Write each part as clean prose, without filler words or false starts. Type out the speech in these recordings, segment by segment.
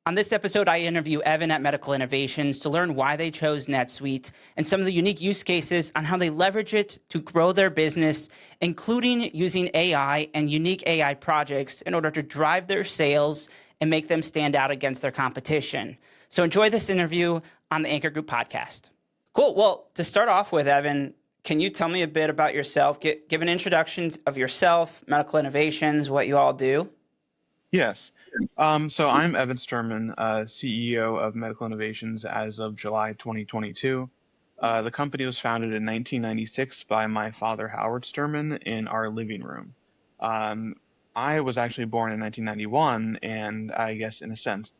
On this episode, I interview Evan at Medical Innovations to learn why they chose NetSuite and some of the unique use cases on how they leverage it to grow their business, including using AI and unique AI projects in order to drive their sales and make them stand out against their competition. So enjoy this interview on the Anchor Group podcast. Cool. Well, to start off with, Evan, can you tell me a bit about yourself? Give an introduction of yourself, Medical Innovations, what you all do. Yes. So I'm Evan Sturman, CEO of Medical Innovations as of July 2022. The company was founded in 1996 by my father, Howard Sturman, in our living room. I was actually born in 1991 and I guess in a sense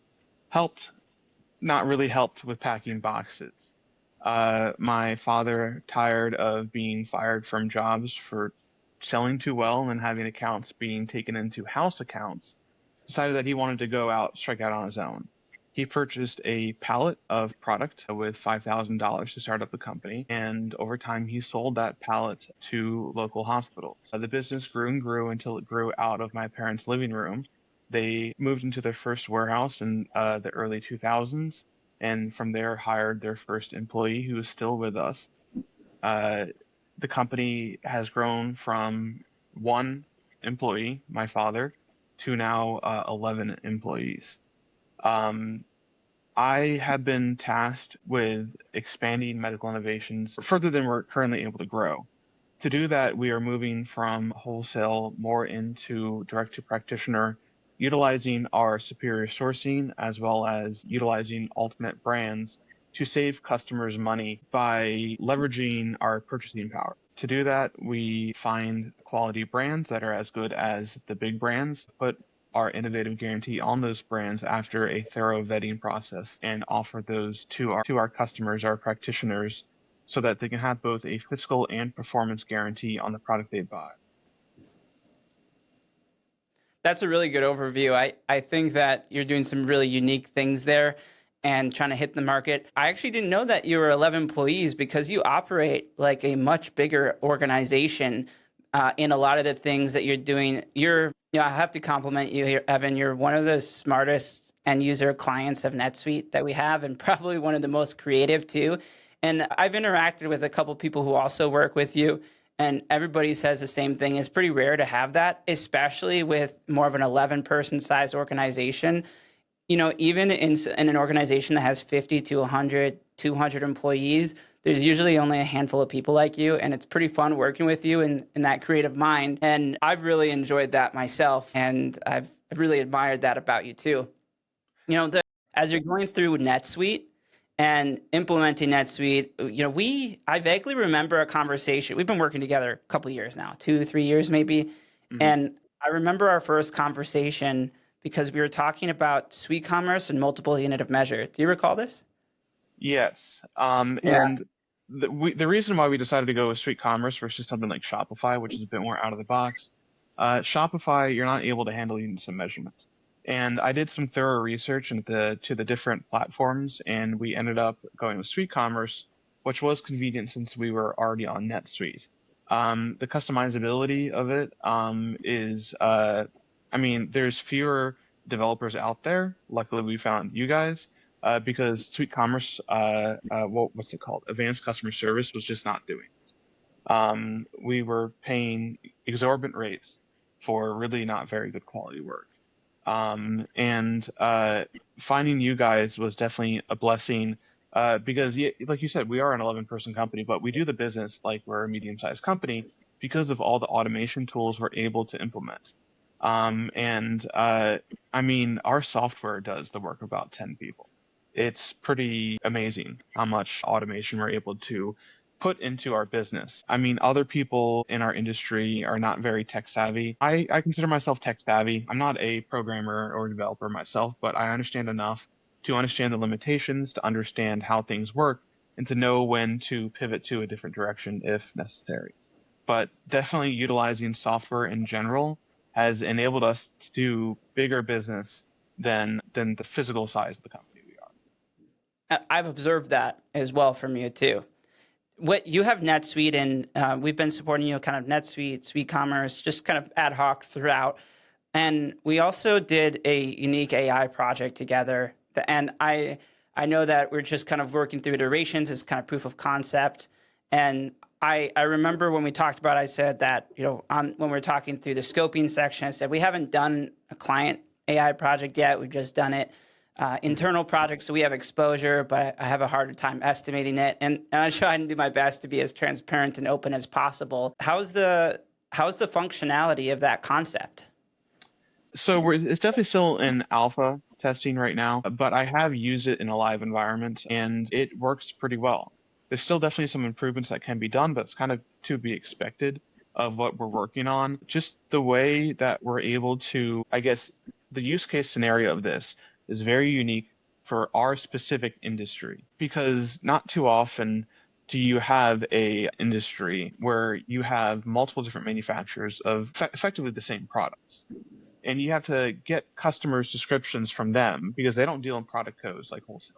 not really helped with packing boxes. My father, tired of being fired from jobs for selling too well and having accounts being taken into house accounts, decided that he wanted to strike out on his own. He purchased a pallet of product with $5,000 to start up the company, and over time he sold that pallet to local hospitals. The business grew and grew until it grew out of my parents' living room. They moved into their first warehouse in the early 2000s, and from there hired their first employee who is still with us. The company has grown from one employee, my father, to now 11 employees. I have been tasked with expanding Medical Innovations further than we're currently able to grow. To do that, we are moving from wholesale more into direct to practitioner, utilizing our superior sourcing as well as utilizing alternate brands to save customers money by leveraging our purchasing power. To do that, we find quality brands that are as good as the big brands, put our innovative guarantee on those brands after a thorough vetting process, and offer those to our customers, our practitioners, so that they can have both a physical and performance guarantee on the product they buy. That's a really good overview. I think that you're doing some really unique things there and trying to hit the market. I actually didn't know that you were 11 employees because you operate like a much bigger organization in a lot of the things that you're doing. I have to compliment you here, Evan. You're one of the smartest end user clients of NetSuite that we have, and probably one of the most creative too. And I've interacted with a couple people who also work with you, and everybody says the same thing. It's pretty rare to have that, especially with more of an 11-person size organization. Even in an organization that has 50 to 100, 200 employees, there's usually only a handful of people like you, and it's pretty fun working with you in that creative mind. And I've really enjoyed that myself, and I've really admired that about you too. As you're going through NetSuite and implementing NetSuite, I vaguely remember a conversation. We've been working together a couple of years now, 2-3 years maybe. Mm-hmm. And I remember our first conversation because we were talking about SuiteCommerce and multiple unit of measure. Do you recall this? Yes. And the reason why we decided to go with SuiteCommerce versus something like Shopify, which is a bit more out of the box, Shopify, you're not able to handle units of measurement. And I did some thorough research to the different platforms, and we ended up going with SuiteCommerce, which was convenient since we were already on NetSuite. The customizability of it is, there's fewer developers out there. Luckily, we found you guys because SuiteCommerce, what's it called? Advanced Customer Service was just not doing it. We were paying exorbitant rates for really not very good quality work. And finding you guys was definitely a blessing because, like you said, we are an 11-person company, but we do the business like we're a medium-sized company because of all the automation tools we're able to implement. Our software does the work of about 10 people. It's pretty amazing how much automation we're able to put into our business. Other people in our industry are not very tech savvy. I consider myself tech savvy. I'm not a programmer or developer myself, but I understand enough to understand the limitations, to understand how things work, and to know when to pivot to a different direction if necessary. But definitely utilizing software in general has enabled us to do bigger business than the physical size of the company we are. I've observed that as well from you too. What you have NetSuite, and we've been supporting kind of NetSuite, SuiteCommerce, just kind of ad hoc throughout. And we also did a unique AI project together. And I know that we're just kind of working through iterations as kind of proof of concept. And I remember when we talked about, I said that, when we were talking through the scoping section, I said, we haven't done a client AI project yet. We've just done it internal projects. So we have exposure, but I have a harder time estimating it. And I try and do my best to be as transparent and open as possible. How's the functionality of that concept? So it's definitely still in alpha testing right now, but I have used it in a live environment and it works pretty well. There's still definitely some improvements that can be done, but it's kind of to be expected of what we're working on. Just the way that we're able to, I guess, the use case scenario of this is very unique for our specific industry because not too often do you have a industry where you have multiple different manufacturers of effectively the same products and you have to get customers' descriptions from them because they don't deal in product codes like wholesale.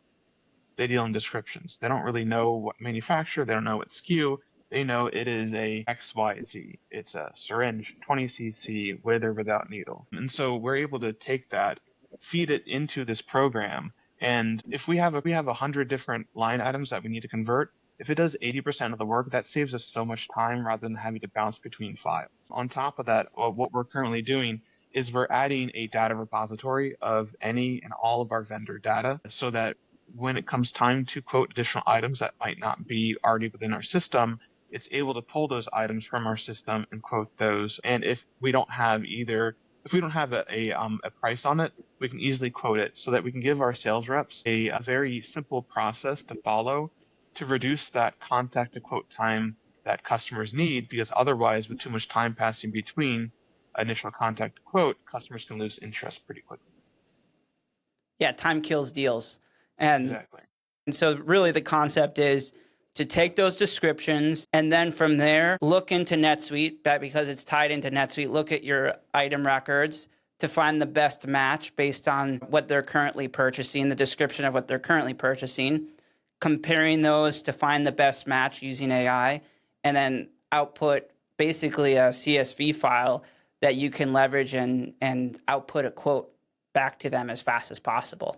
They deal in descriptions. They don't really know what manufacturer. They don't know what SKU. They know it is a XYZ. It's a syringe, 20 cc, with or without needle. And so we're able to take that, feed it into this program, and if we have 100 different line items that we need to convert, if it does 80% of the work, that saves us so much time rather than having to bounce between files. On top of that, what we're currently doing is we're adding a data repository of any and all of our vendor data so that when it comes time to quote additional items that might not be already within our system, it's able to pull those items from our system and quote those. And if we don't have a price on it, we can easily quote it so that we can give our sales reps a very simple process to follow to reduce that contact to quote time that customers need, because otherwise, with too much time passing between initial contact to quote, customers can lose interest pretty quickly. Yeah, time kills deals. And Exactly. And so really the concept is to take those descriptions and then from there, look into NetSuite, because it's tied into NetSuite, look at your item records to find the best match based on what they're currently purchasing, the description of what they're currently purchasing, comparing those to find the best match using AI, and then output basically a CSV file that you can leverage and output a quote back to them as fast as possible.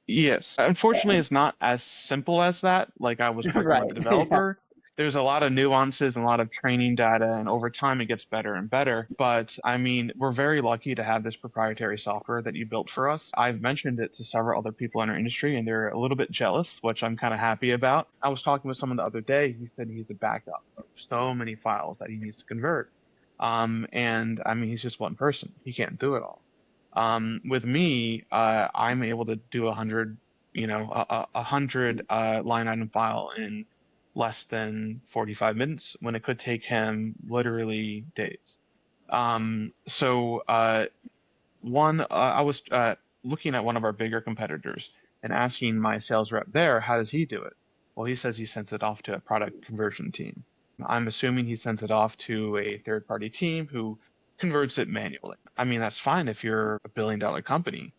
Yes. Unfortunately, it's not as simple as that. Like I was working Right. with a Yeah. developer. There's a lot of nuances and a lot of training data, and over time it gets better and better. But I mean, we're very lucky to have this proprietary software that you built for us. I've mentioned it to several other people in our industry, and they're a little bit jealous, which I'm kind of happy about. I was talking with someone the other day. He said he's a backup of so many files that he needs to convert. And I mean, he's just one person. He can't do it all. With me, I'm able to do 100, a 100 line item file in less than 45 minutes when it could take him literally days. I was looking at one of our bigger competitors and asking my sales rep there, how does he do it? Well, he says he sends it off to a product conversion team. I'm assuming he sends it off to a third party team who converts it manually. I mean, that's fine if you're a $1 billion company,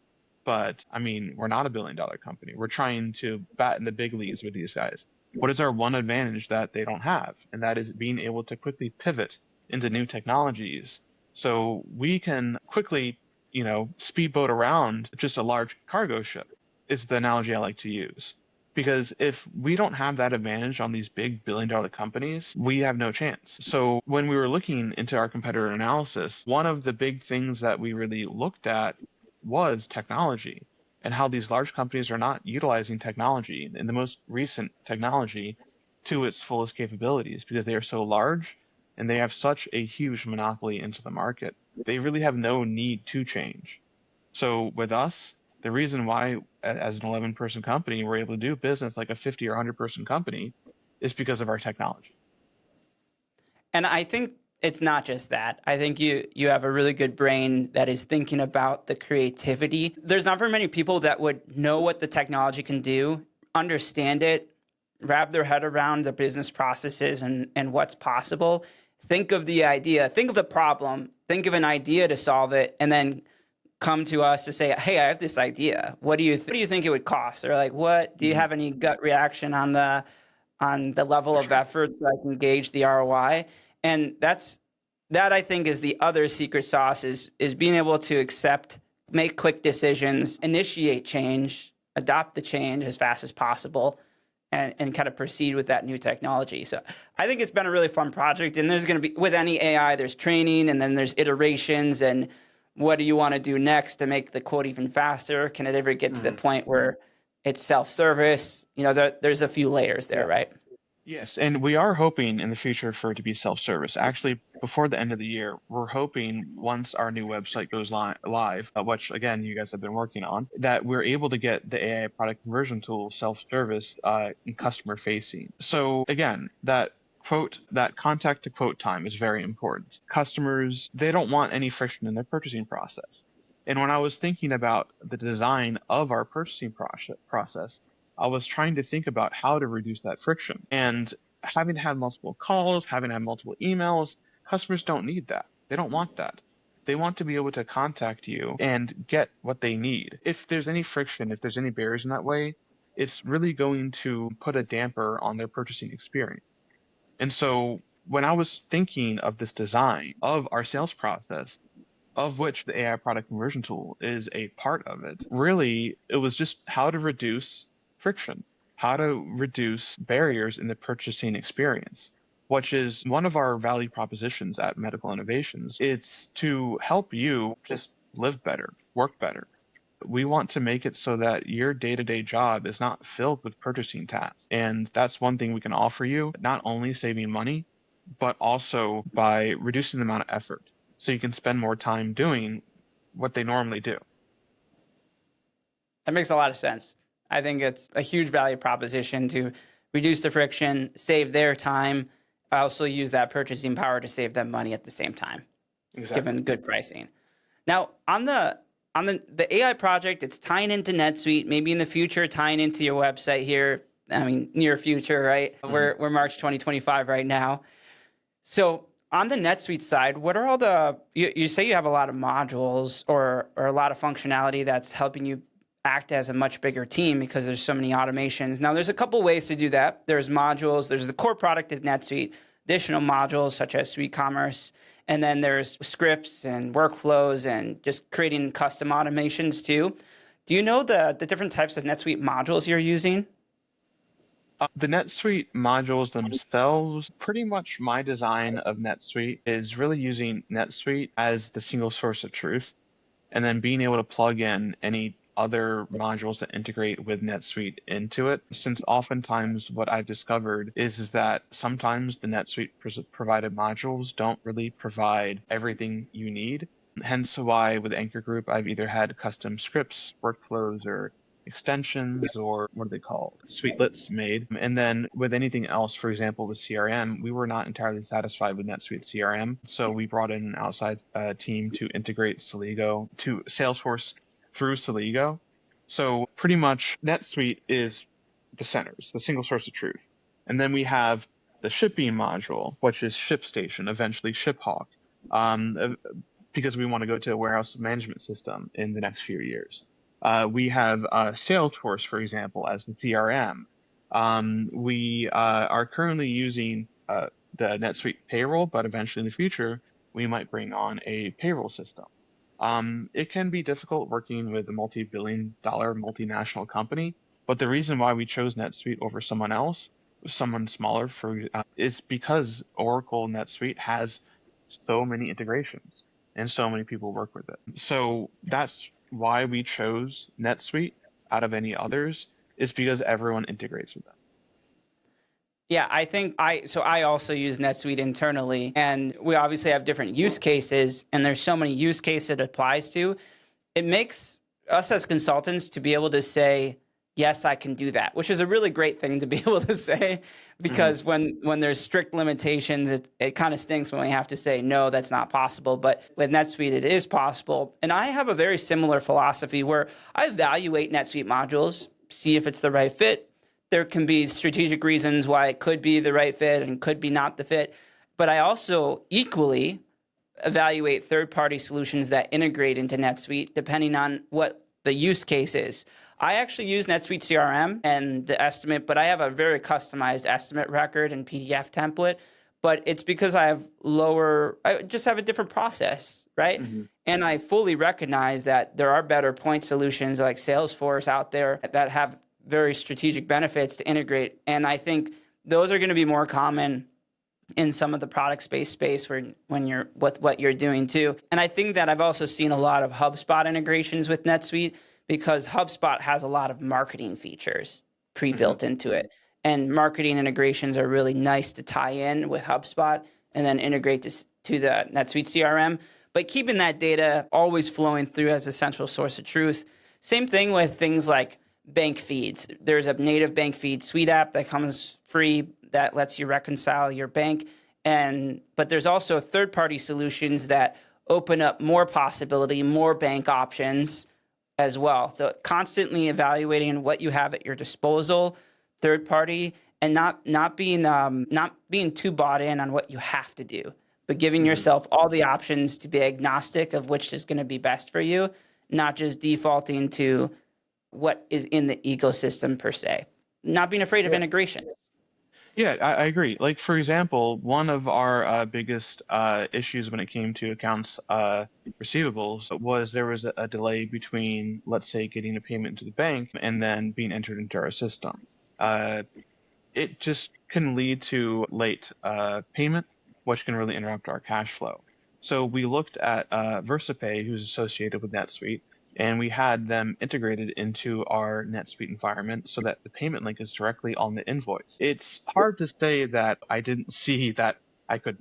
but I mean, we're not a $1 billion company. We're trying to bat in the big leagues with these guys. What is our one advantage that they don't have? And that is being able to quickly pivot into new technologies. So we can quickly, speedboat around just a large cargo ship is the analogy I like to use. Because if we don't have that advantage on these big $1 billion companies, we have no chance. So when we were looking into our competitor analysis, one of the big things that we really looked at was technology and how these large companies are not utilizing technology and the most recent technology to its fullest capabilities because they are so large and they have such a huge monopoly into the market. They really have no need to change. So with us, the reason why, as an 11-person company, we're able to do business like a 50 or 100-person company is because of our technology. And I think it's not just that. I think you have a really good brain that is thinking about the creativity. There's not very many people that would know what the technology can do, understand it, wrap their head around the business processes and what's possible. Think of the idea, think of the problem, think of an idea to solve it, and then come to us to say, hey, I have this idea. What do you think it would cost? Or like, what do you have any gut reaction on the level of effort so I can gauge the ROI? And that's that I think is the other secret sauce is being able to accept, make quick decisions, initiate change, adopt the change as fast as possible, and kind of proceed with that new technology. So I think it's been a really fun project. And there's going to be, with any AI, there's training and then there's iterations and what do you want to do next to make the quote even faster? Can it ever get to the point where it's self-service? There's a few layers there, right? Yes, and we are hoping in the future for it to be self-service. Actually, before the end of the year, we're hoping once our new website goes live, which again you guys have been working on, that we're able to get the AI product conversion tool self-service and customer-facing. So again, that contact to quote time is very important. Customers, they don't want any friction in their purchasing process. And when I was thinking about the design of our purchasing process, I was trying to think about how to reduce that friction. And having had multiple calls, having had multiple emails, customers don't need that. They don't want that. They want to be able to contact you and get what they need. If there's any friction, if there's any barriers in that way, it's really going to put a damper on their purchasing experience. And so when I was thinking of this design of our sales process, of which the AI product conversion tool is a part of it, really, it was just how to reduce friction, how to reduce barriers in the purchasing experience, which is one of our value propositions at Medical Innovations. It's to help you just live better, work better. We want to make it so that your day-to-day job is not filled with purchasing tasks. And that's one thing we can offer you, not only saving money, but also by reducing the amount of effort. So you can spend more time doing what they normally do. That makes a lot of sense. I think it's a huge value proposition to reduce the friction, save their time. I also use that purchasing power to save them money at the same time, given good pricing. Now, on the AI project, it's tying into NetSuite, maybe in the future tying into your website here. I mean, near future, right? We're March 2025 right now. So on the NetSuite side, what are all you say you have a lot of modules or a lot of functionality that's helping you act as a much bigger team because there's so many automations. Now, there's a couple ways to do that. There's modules. There's the core product of NetSuite, additional modules such as SuiteCommerce, and then there's scripts and workflows and just creating custom automations too. Do you know the different types of NetSuite modules you're using? The NetSuite modules themselves, pretty much my design of NetSuite is really using NetSuite as the single source of truth, and then being able to plug in any other modules that integrate with NetSuite into it. Since oftentimes what I've discovered is that sometimes the NetSuite provided modules don't really provide everything you need. Hence why with Anchor Group, I've either had custom scripts, workflows, or extensions, or what are they called? Suitelets made. And then with anything else, for example, with CRM, we were not entirely satisfied with NetSuite CRM. So we brought in an outside team to integrate Celigo to Salesforce through Celigo. So pretty much NetSuite is the centers, the single source of truth. And then we have the shipping module, which is ShipStation, eventually ShipHawk, because we want to go to a warehouse management system in the next few years. We have Salesforce, for example, as the CRM. We are currently using the NetSuite payroll, but eventually in the future, we might bring on a payroll system. It can be difficult working with a multi-billion-dollar multinational company, but the reason why we chose NetSuite over someone else, someone smaller, is because Oracle NetSuite has so many integrations and so many people work with it. So that's why we chose NetSuite out of any others, is because everyone integrates with them. Yeah, I think I also use NetSuite internally, and we obviously have different use cases, and there's so many use cases it applies to. It makes us as consultants to be able to say, yes, I can do that, which is a really great thing to be able to say, because when there's strict limitations, it kind of stinks when we have to say, no, that's not possible. But with NetSuite, it is possible. And I have a very similar philosophy where I evaluate NetSuite modules, see if it's the right fit. There can be strategic reasons why it could be the right fit and could be not the fit. But I also equally evaluate third-party solutions that integrate into NetSuite depending on what the use case is. I actually use NetSuite CRM and the estimate, but I have a very customized estimate record and PDF template. but it's because I just have a different process, right? Hmm. And I fully recognize that there are better point solutions like Salesforce out there that have very strategic benefits to integrate. And I think those are going to be more common in some of the product space when you're with what you're doing too. And I think that I've also seen a lot of HubSpot integrations with NetSuite because HubSpot has a lot of marketing features Hmm. pre-built into it. And marketing integrations are really nice to tie in with HubSpot and then integrate to the NetSuite CRM. But keeping that data always flowing through as a central source of truth. Same thing with things like bank feeds. There's a native bank feed suite app that comes free that lets you reconcile your bank. But there's also third-party solutions that open up more possibility, more bank options as well. So constantly evaluating what you have at your disposal, third party, and not being too bought in on what you have to do, but giving Hmm. yourself all the options to be agnostic of which is going to be best for you, not just defaulting to what is in the ecosystem per se. Not being afraid of Yeah. integrations. Yeah, I agree. Like, for example, one of our biggest issues when it came to accounts receivables was there was a delay between, let's say, getting a payment to the bank and then being entered into our system. Uh, it just can lead to late payment, which can really interrupt our cash flow. So we looked at VersaPay, who's associated with NetSuite, and we had them integrated into our NetSuite environment so that the payment link is directly on the invoice. It's hard to say that I didn't see that I could,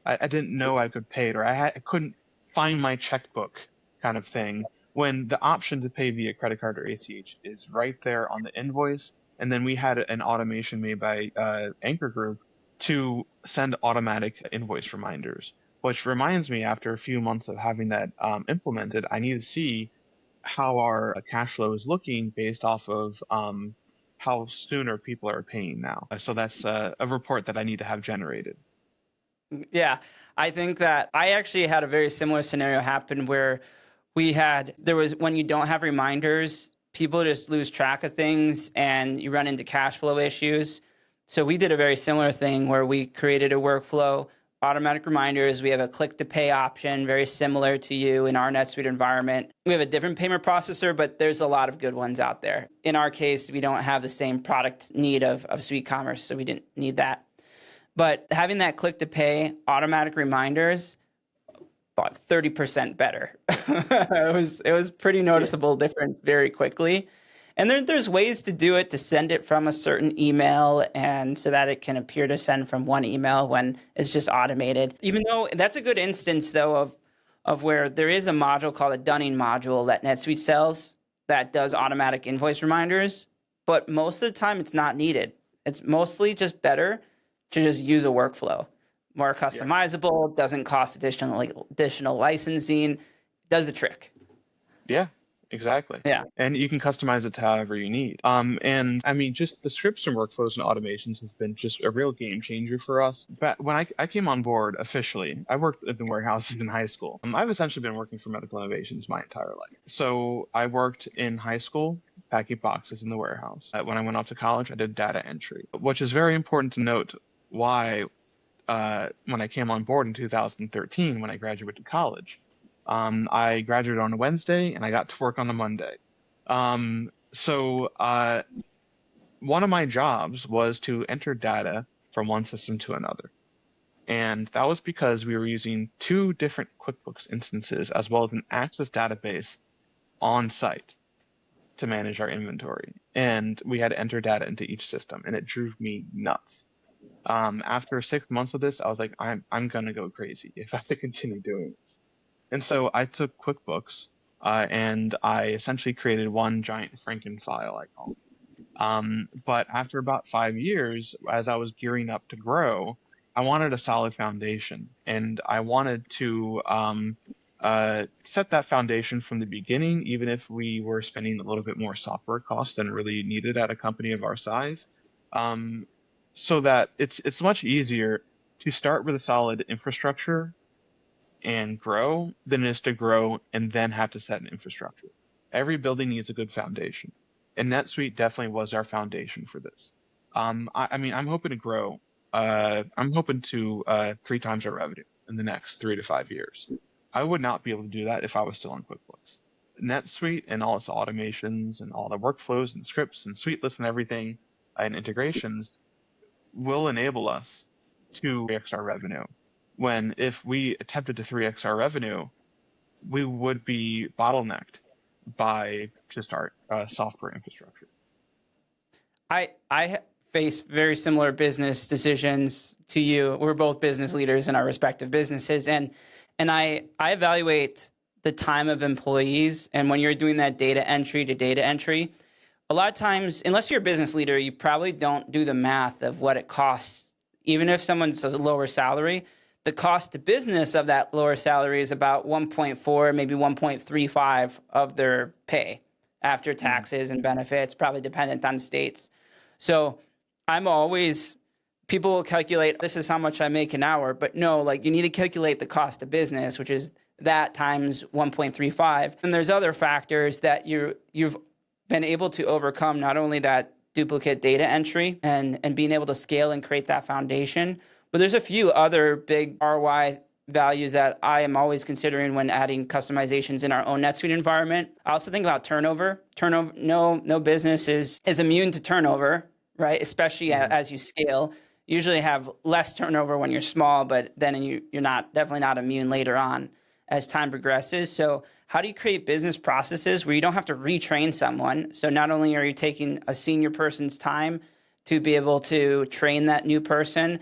I didn't know I could pay it, or I couldn't find my checkbook kind of thing, when the option to pay via credit card or ACH is right there on the invoice. And then we had an automation made by Anchor Group to send automatic invoice reminders, which reminds me, after a few months of having that implemented, I need to see how our cash flow is looking based off of how sooner people are paying now. So that's a report that I need to have generated. Yeah, I think that I actually had a very similar scenario happen where there was when you don't have reminders, people just lose track of things and you run into cash flow issues. So we did a very similar thing where we created a workflow, automatic reminders. We have a click to pay option, very similar to you in our NetSuite environment. We have a different payment processor, but there's a lot of good ones out there. In our case, we don't have the same product need of SuiteCommerce, so we didn't need that. But having that click to pay automatic reminders, about 30% better. It was pretty Yeah. noticeable difference very quickly. And there's ways to do it to send it from a certain email and so that it can appear to send from one email when it's just automated. Even though that's a good instance though of where there is a module called a Dunning module that NetSuite sells that does automatic invoice reminders, but most of the time it's not needed. It's mostly just better to just use a workflow. More Yeah. customizable, doesn't cost additional licensing, does the trick. Yeah, exactly. Yeah. And you can customize it to however you need. And I mean, just the scripts and workflows and automations have been just a real game changer for us. But when I came on board officially, I worked in the warehouses in high school. I've essentially been working for Medical Innovations my entire life. So I worked in high school packing boxes in the warehouse. When I went off to college, I did data entry, which is very important to note why when I came on board in 2013, when I graduated college. I graduated on a Wednesday and I got to work on a Monday. So one of my jobs was to enter data from one system to another. And that was because we were using two different QuickBooks instances as well as an Access database on site to manage our inventory. And we had to enter data into each system, and it drove me nuts. After 6 months of this, I was like, I'm gonna go crazy if I have to continue doing this. And so I took QuickBooks and I essentially created one giant Franken file, I call it. But after about 5 years, as I was gearing up to grow, I wanted a solid foundation, and I wanted to set that foundation from the beginning, even if we were spending a little bit more software costs than really needed at a company of our size. Um, so that it's much easier to start with a solid infrastructure and grow than it is to grow and then have to set an infrastructure. Every building needs a good foundation, and NetSuite definitely was our foundation for this. I mean, I'm hoping to grow I'm hoping to 3 times our revenue in the next 3 to 5 years. I would not be able to do that if I was still on QuickBooks. NetSuite and all its automations and all the workflows and scripts and suite lists and everything and integrations will enable us to 3x our revenue. When if we attempted to 3x our revenue, we would be bottlenecked by just our software infrastructure. I face very similar business decisions to you. We're both business leaders in our respective businesses, and I evaluate the time of employees. And when you're doing that data entry to data entry, a lot of times, unless you're a business leader, you probably don't do the math of what it costs. Even if someone's a lower salary, the cost to business of that lower salary is about 1.4, maybe 1.35 of their pay after taxes and benefits, probably dependent on states. So I'm always, people will calculate, this is how much I make an hour, but no, like you need to calculate the cost of business, which is that times 1.35. And there's other factors that you've been able to overcome, not only that duplicate data entry and being able to scale and create that foundation, but there's a few other big ROI values that I am always considering when adding customizations in our own NetSuite environment. I also think about turnover. No business is immune to turnover, right? Especially as you scale. You usually have less turnover when you're small, but then you're definitely not immune later on as time progresses. So how do you create business processes where you don't have to retrain someone? So not only are you taking a senior person's time to be able to train that new person,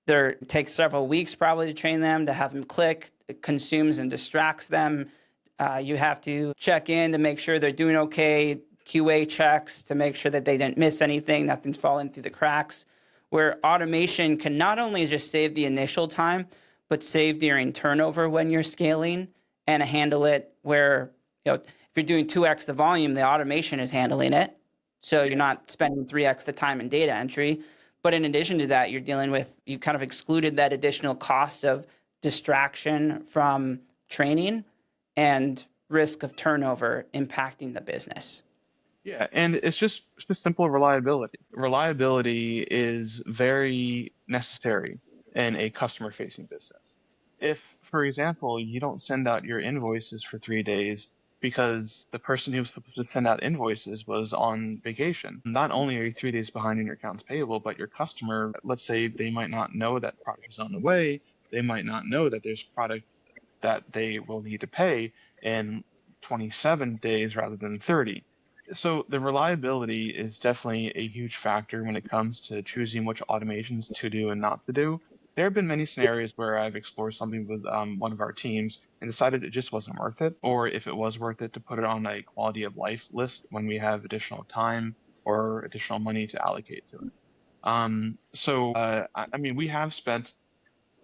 it takes several weeks probably to train them, to have them click, it consumes and distracts them. You have to check in to make sure they're doing okay, QA checks to make sure that they didn't miss anything, nothing's falling through the cracks. Where automation can not only just save the initial time, but save during turnover when you're scaling and handle it where, if you're doing 2x the volume, the automation is handling it. So you're not spending 3x the time in data entry. But in addition to that, you kind of excluded that additional cost of distraction from training and risk of turnover impacting the business. Yeah, and it's just simple reliability. Reliability is very necessary in a customer-facing business. If, for example, you don't send out your invoices for 3 days because the person who was supposed to send out invoices was on vacation, not only are you 3 days behind in your accounts payable, but your customer, let's say they might not know that product is on the way, they might not know that there's product that they will need to pay in 27 days rather than 30. So the reliability is definitely a huge factor when it comes to choosing which automations to do and not to do. There have been many scenarios where I've explored something with one of our teams and decided it just wasn't worth it, or if it was worth it, to put it on a quality of life list when we have additional time or additional money to allocate to it. I mean, we have spent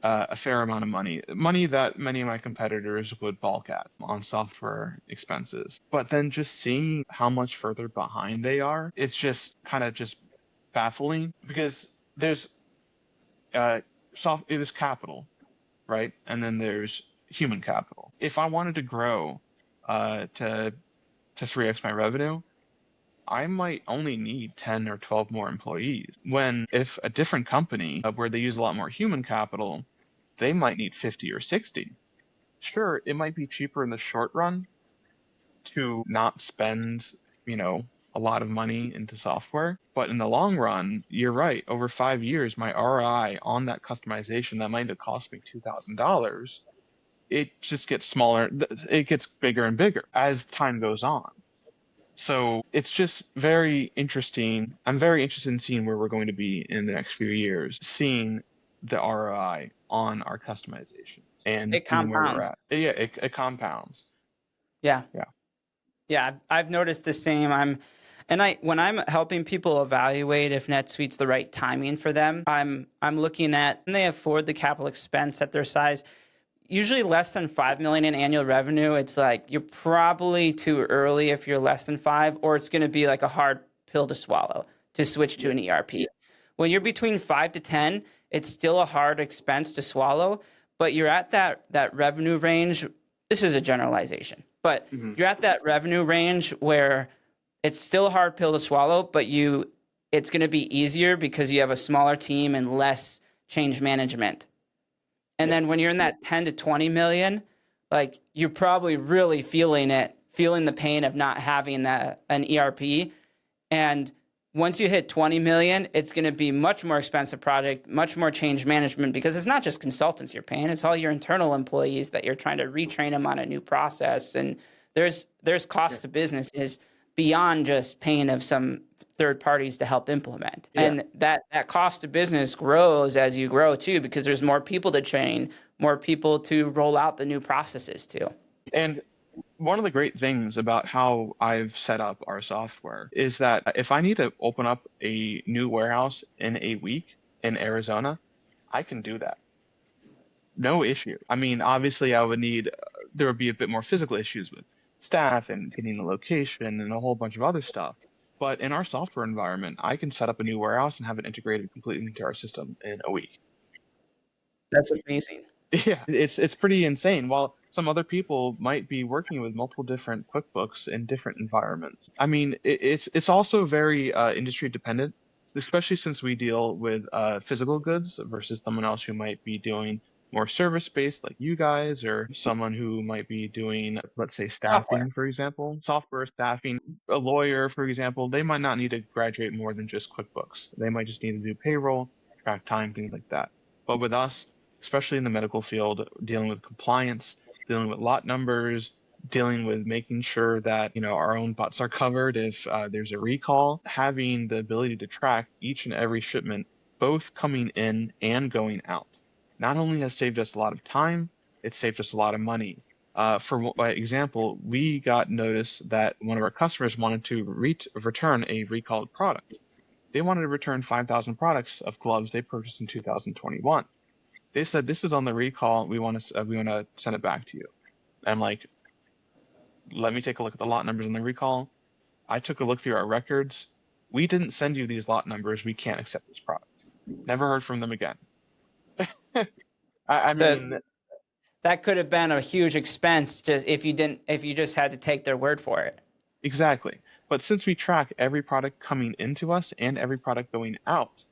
a fair amount of money that many of my competitors would balk at on software expenses. But then just seeing how much further behind they are, it's just kind of just baffling, because there's it is capital, right? And then there's human capital. If I wanted to grow to 3x my revenue, I might only need 10 or 12 more employees. When if a different company where they use a lot more human capital, they might need 50 or 60. Sure, it might be cheaper in the short run to not spend, a lot of money into software. But in the long run, you're right. Over 5 years, my ROI on that customization that might have cost me $2,000, it just gets smaller. It gets bigger and bigger as time goes on. So it's just very interesting. I'm very interested in seeing where we're going to be in the next few years, seeing the ROI on our customizations and It seeing where we're compounds. at. Yeah, it compounds. Yeah. Yeah. Yeah, I've noticed the same. When I'm helping people evaluate if NetSuite's the right timing for them, I'm looking at, can they afford the capital expense at their size? Usually less than 5 million in annual revenue. It's like you're probably too early if you're less than 5, or it's going to be like a hard pill to swallow to switch to an ERP. When you're between 5 to 10, it's still a hard expense to swallow, but you're at that revenue range. This is a generalization, but you're at that revenue range where it's still a hard pill to swallow, but you it's going to be easier because you have a smaller team and less change management. And then when you're in that 10 to 20 million, like you're probably really feeling the pain of not having an ERP. And once you hit 20 million, it's going to be much more expensive project, much more change management, because it's not just consultants you're paying, it's all your internal employees that you're trying to retrain them on a new process. And there's cost to businesses beyond just paying of some third parties to help implement. Yeah. And that cost of business grows as you grow too, because there's more people to train, more people to roll out the new processes to. And one of the great things about how I've set up our software is that if I need to open up a new warehouse in a week in Arizona, I can do that. No issue. I mean, obviously there would be a bit more physical issues with staff and getting the location and a whole bunch of other stuff. But in our software environment, I can set up a new warehouse and have it integrated completely into our system in a week. That's amazing. Yeah, it's pretty insane. While some other people might be working with multiple different QuickBooks in different environments. I mean, it's also very industry dependent, especially since we deal with physical goods versus someone else who might be doing more service-based like you guys, or someone who might be doing, let's say, staffing, for example, software staffing. A lawyer, for example, they might not need to graduate more than just QuickBooks. They might just need to do payroll, track time, things like that. But with us, especially in the medical field, dealing with compliance, dealing with lot numbers, dealing with making sure that our own butts are covered if there's a recall, having the ability to track each and every shipment, both coming in and going out, not only has saved us a lot of time, it saved us a lot of money. For example, we got notice that one of our customers wanted to return a recalled product. They wanted to return 5,000 products of gloves they purchased in 2021. They said, "This is on the recall. We want to send it back to you." I'm like, "Let me take a look at the lot numbers on the recall." I took a look through our records. We didn't send you these lot numbers. We can't accept this product. Never heard from them again. I mean, that could have been a huge expense just if you just had to take their word for it. Exactly. But since we track every product coming into us and every product going out,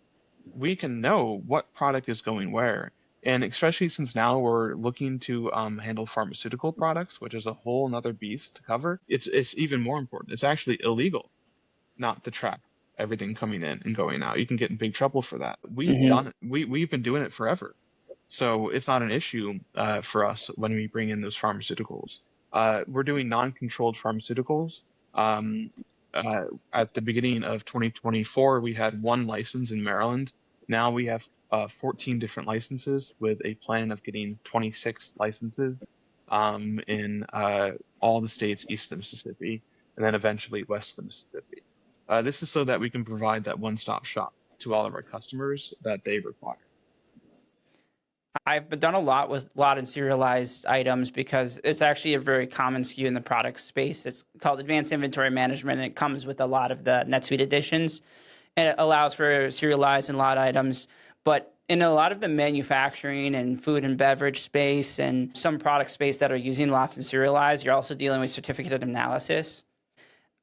we can know what product is going where. And especially since now we're looking to handle pharmaceutical products, which is a whole nother beast to cover, it's even more important. It's actually illegal not to track everything coming in and going out. You can get in big trouble for that. We've done it. We've been doing it forever. So it's not an issue for us when we bring in those pharmaceuticals. We're doing non-controlled pharmaceuticals. At the beginning of 2024, we had one license in Maryland. Now we have 14 different licenses with a plan of getting 26 licenses in all the states east of Mississippi, and then eventually west of Mississippi. This is so that we can provide that one-stop shop to all of our customers that they require. I've done a lot in serialized items because it's actually a very common SKU in the product space. It's called Advanced Inventory Management, and it comes with a lot of the NetSuite editions. And it allows for serialized and lot items. But in a lot of the manufacturing and food and beverage space and some product space that are using lots and serialized, you're also dealing with certificate analysis.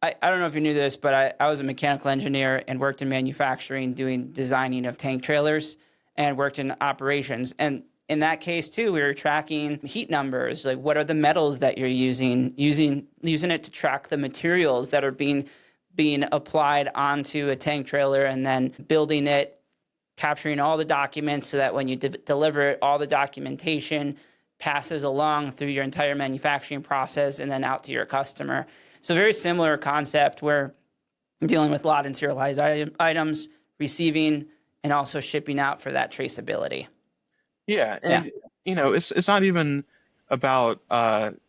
I don't know if you knew this, but I was a mechanical engineer and worked in manufacturing doing designing of tank trailers and worked in operations. And in that case too, we were tracking heat numbers, like what are the metals that you're using it to track the materials that are being applied onto a tank trailer, and then building it, capturing all the documents so that when you deliver it, all the documentation passes along through your entire manufacturing process and then out to your customer. So very similar concept where dealing with lot and serialized items, receiving, and also shipping out for that traceability. Yeah, and it's not even about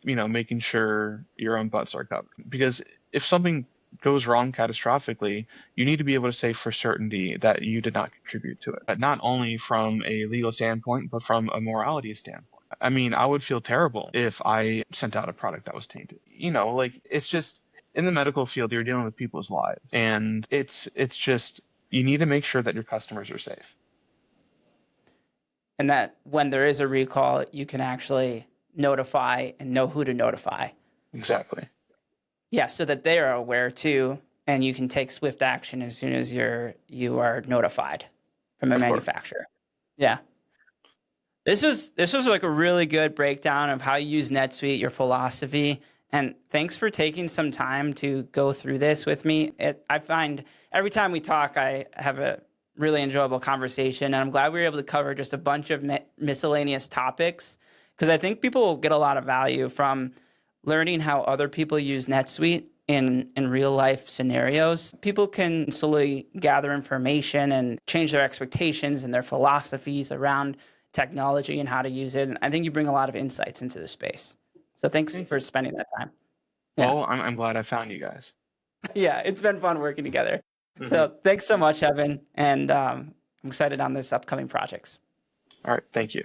making sure your own butts are covered, because if something goes wrong catastrophically, you need to be able to say for certainty that you did not contribute to it, not only from a legal standpoint, but from a morality standpoint. I mean, I would feel terrible if I sent out a product that was tainted. It's just, in the medical field, you're dealing with people's lives, and it's just, you need to make sure that your customers are safe. And that when there is a recall, you can actually notify and know who to notify. Exactly. Yeah, so that they are aware too. and you can take swift action as soon as you are notified from a Of course. manufacturer. Yeah. This was like a really good breakdown of how you use NetSuite, your philosophy, and thanks for taking some time to go through this with me. I find every time we talk, I have a really enjoyable conversation, and I'm glad we were able to cover just a bunch of miscellaneous topics, because I think people will get a lot of value from learning how other people use NetSuite in real life scenarios. People can slowly gather information and change their expectations and their philosophies around technology and how to use it. And I think you bring a lot of insights into the space. So thanks for spending that time. Yeah. Well, I'm glad I found you guys. Yeah, it's been fun working together. So thanks so much, Evan. And I'm excited on this upcoming projects. All right. Thank you.